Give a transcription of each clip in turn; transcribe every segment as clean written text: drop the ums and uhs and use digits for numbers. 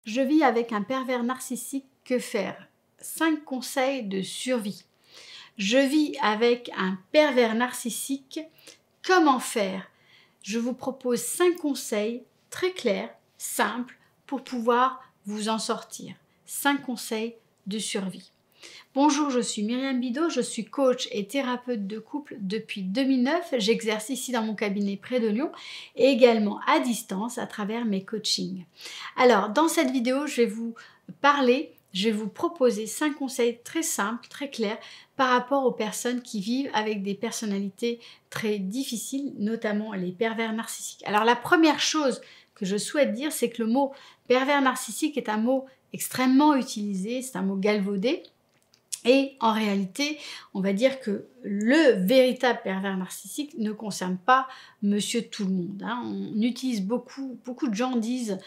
Je vis avec un pervers narcissique, que faire? 5 conseils de survie. Je vis avec un pervers narcissique, comment faire? Je vous propose 5 conseils très clairs, simples, pour pouvoir vous en sortir. 5 conseils de survie. Bonjour, je suis Myriam Bidot, je suis coach et thérapeute de couple depuis 2009. J'exerce ici dans mon cabinet près de Lyon et également à distance à travers mes coachings. Alors, dans cette vidéo, je vais vous proposer 5 conseils très simples, très clairs par rapport aux personnes qui vivent avec des personnalités très difficiles, notamment les pervers narcissiques. Alors, la première chose que je souhaite dire, c'est que le mot pervers narcissique est un mot extrêmement utilisé, c'est un mot galvaudé. Et en réalité, on va dire que le véritable pervers narcissique ne concerne pas monsieur tout le monde. On utilise beaucoup de gens disent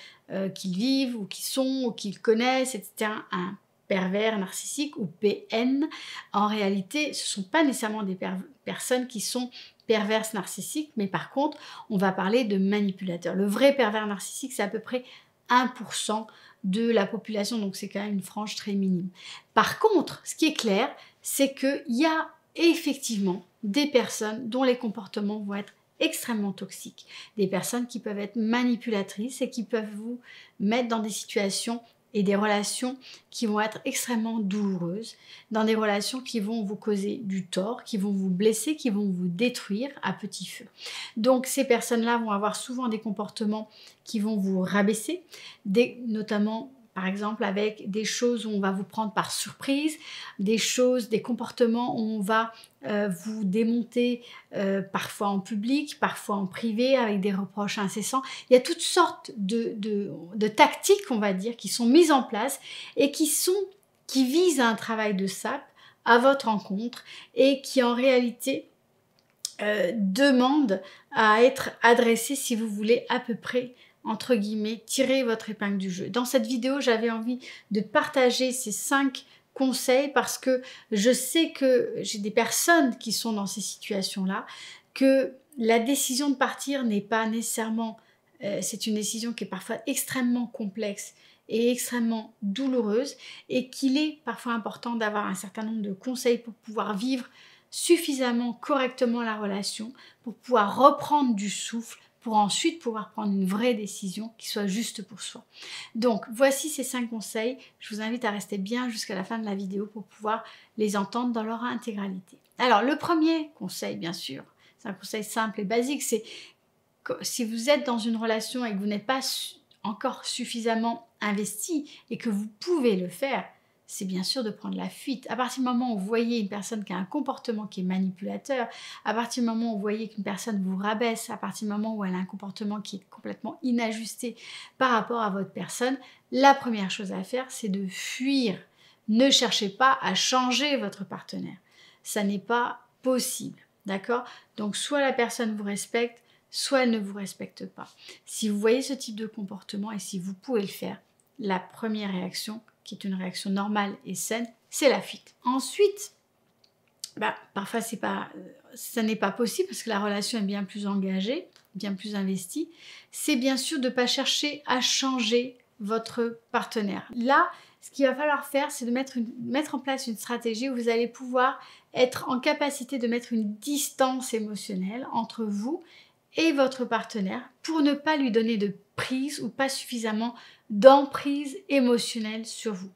qu'ils vivent ou qu'ils sont ou qu'ils connaissent, etc. un pervers narcissique ou PN. En réalité, ce ne sont pas nécessairement des personnes qui sont perverses narcissiques, mais par contre, on va parler de manipulateurs. Le vrai pervers narcissique, c'est à peu près 1% de la population, donc c'est quand même une frange très minime. Par contre, ce qui est clair, c'est qu'il y a effectivement des personnes dont les comportements vont être extrêmement toxiques, des personnes qui peuvent être manipulatrices et qui peuvent vous mettre dans des situations et des relations qui vont être extrêmement douloureuses, dans des relations qui vont vous causer du tort, qui vont vous blesser, qui vont vous détruire à petit feu. Donc ces personnes-là vont avoir souvent des comportements qui vont vous rabaisser, notamment par exemple avec des choses où on va vous prendre par surprise, des comportements où on va vous démonter parfois en public, parfois en privé, avec des reproches incessants. Il y a toutes sortes de tactiques, on va dire, qui sont mises en place et qui visent à un travail de sape à votre encontre et qui en réalité demandent à être adressées, si vous voulez, à peu près entre guillemets, tirer votre épingle du jeu. Dans cette vidéo, j'avais envie de partager ces 5 conseils parce que je sais que j'ai des personnes qui sont dans ces situations-là, que la décision de partir n'est pas nécessairement, c'est une décision qui est parfois extrêmement complexe et extrêmement douloureuse et qu'il est parfois important d'avoir un certain nombre de conseils pour pouvoir vivre suffisamment correctement la relation, pour pouvoir reprendre du souffle, pour ensuite pouvoir prendre une vraie décision qui soit juste pour soi. Donc, voici ces 5 conseils. Je vous invite à rester bien jusqu'à la fin de la vidéo pour pouvoir les entendre dans leur intégralité. Alors, le premier conseil, bien sûr, c'est un conseil simple et basique, c'est que si vous êtes dans une relation et que vous n'êtes pas encore suffisamment investi et que vous pouvez le faire, c'est bien sûr de prendre la fuite. À partir du moment où vous voyez une personne qui a un comportement qui est manipulateur, à partir du moment où vous voyez qu'une personne vous rabaisse, à partir du moment où elle a un comportement qui est complètement inajusté par rapport à votre personne, la première chose à faire, c'est de fuir. Ne cherchez pas à changer votre partenaire. Ça n'est pas possible, d'accord? Donc soit la personne vous respecte, soit elle ne vous respecte pas. Si vous voyez ce type de comportement et si vous pouvez le faire, la première réaction, qui est une réaction normale et saine, c'est la fuite. Ensuite, parfois ça n'est pas possible parce que la relation est bien plus engagée, bien plus investie. C'est bien sûr de ne pas chercher à changer votre partenaire. Là, ce qu'il va falloir faire, c'est de mettre en place une stratégie où vous allez pouvoir être en capacité de mettre une distance émotionnelle entre vous et votre partenaire pour ne pas lui donner de prise ou pas suffisamment d'emprise émotionnelle sur vous.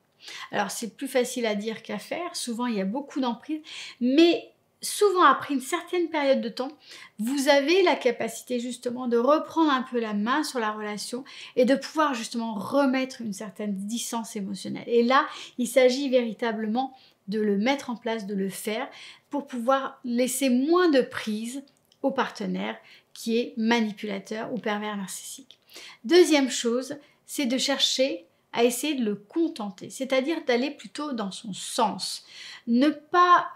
Alors c'est plus facile à dire qu'à faire, souvent il y a beaucoup d'emprise, mais souvent après une certaine période de temps, vous avez la capacité justement de reprendre un peu la main sur la relation et de pouvoir justement remettre une certaine distance émotionnelle. Et là, il s'agit véritablement de le mettre en place, de le faire pour pouvoir laisser moins de prise au partenaire qui est manipulateur ou pervers narcissique. Deuxième chose, c'est de chercher à essayer de le contenter, c'est-à-dire d'aller plutôt dans son sens. Ne pas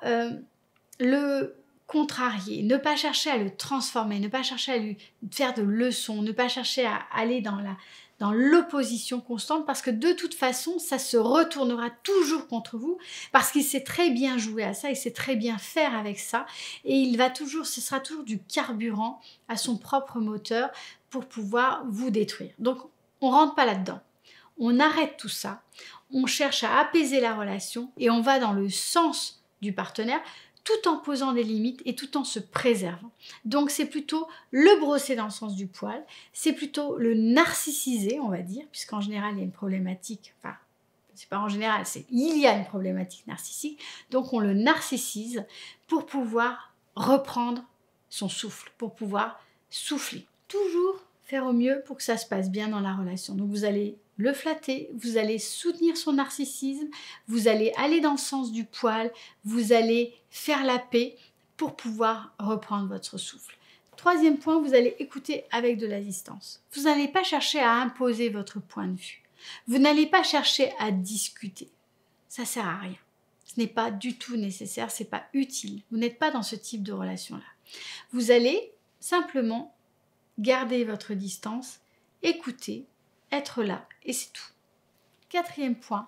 le contrarier, ne pas chercher à le transformer, ne pas chercher à lui faire de leçons, ne pas chercher à aller dans l'opposition constante parce que de toute façon, ça se retournera toujours contre vous parce qu'il sait très bien jouer à ça, il sait très bien faire avec ça et ce sera toujours du carburant à son propre moteur pour pouvoir vous détruire. Donc, on ne rentre pas là-dedans. on arrête tout ça, on cherche à apaiser la relation et on va dans le sens du partenaire tout en posant des limites et tout en se préservant. Donc c'est plutôt le brosser dans le sens du poil, c'est plutôt le narcissiser, on va dire, puisqu'en général il y a une problématique, enfin c'est pas en général, c'est il y a une problématique narcissique, donc on le narcissise pour pouvoir reprendre son souffle, pour pouvoir souffler. Toujours faire au mieux pour que ça se passe bien dans la relation. Donc vous allez le flatter, vous allez soutenir son narcissisme, vous allez aller dans le sens du poil, vous allez faire la paix pour pouvoir reprendre votre souffle. Troisième point, vous allez écouter avec de la distance. Vous n'allez pas chercher à imposer votre point de vue. Vous n'allez pas chercher à discuter. Ça ne sert à rien. Ce n'est pas du tout nécessaire, ce n'est pas utile. Vous n'êtes pas dans ce type de relation-là. Vous allez simplement garder votre distance, écouter, être là et c'est tout. Quatrième point,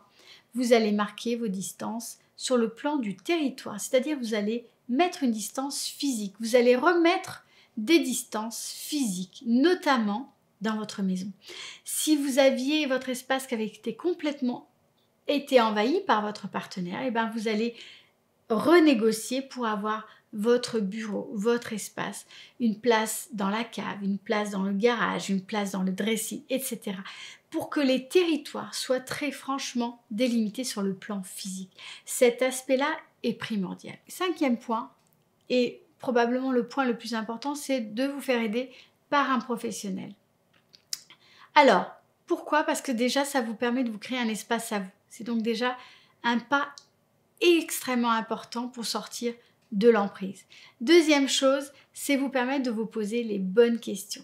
vous allez marquer vos distances sur le plan du territoire, c'est-à-dire vous allez mettre une distance physique, vous allez remettre des distances physiques, notamment dans votre maison. Si vous aviez votre espace qui avait été envahi par votre partenaire, et bien vous allez renégocier pour avoir votre bureau, votre espace, une place dans la cave, une place dans le garage, une place dans le dressing, etc. pour que les territoires soient très franchement délimités sur le plan physique. Cet aspect-là est primordial. Cinquième point, et probablement le point le plus important, c'est de vous faire aider par un professionnel. Alors, pourquoi? Parce que déjà, ça vous permet de vous créer un espace à vous. C'est donc déjà un pas extrêmement important pour sortir de l'emprise. Deuxième chose, c'est vous permettre de vous poser les bonnes questions,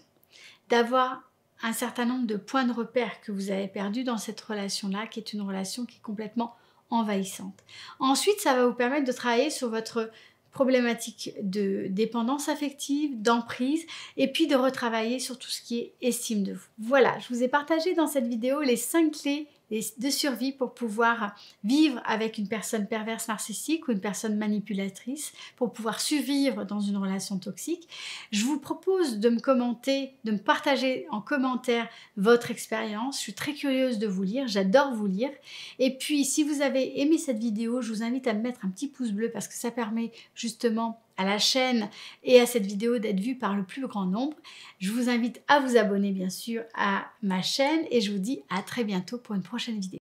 d'avoir un certain nombre de points de repère que vous avez perdus dans cette relation-là, qui est une relation qui est complètement envahissante. Ensuite, ça va vous permettre de travailler sur votre problématique de dépendance affective, d'emprise, et puis de retravailler sur tout ce qui est estime de vous. Voilà, je vous ai partagé dans cette vidéo les 5 clés de survie pour pouvoir vivre avec une personne perverse narcissique ou une personne manipulatrice, pour pouvoir survivre dans une relation toxique. Je vous propose de me commenter, de me partager en commentaire votre expérience. Je suis très curieuse de vous lire, j'adore vous lire. Et puis, si vous avez aimé cette vidéo, je vous invite à me mettre un petit pouce bleu parce que ça permet justement à la chaîne et à cette vidéo d'être vue par le plus grand nombre. Je vous invite à vous abonner bien sûr à ma chaîne et je vous dis à très bientôt pour une prochaine vidéo.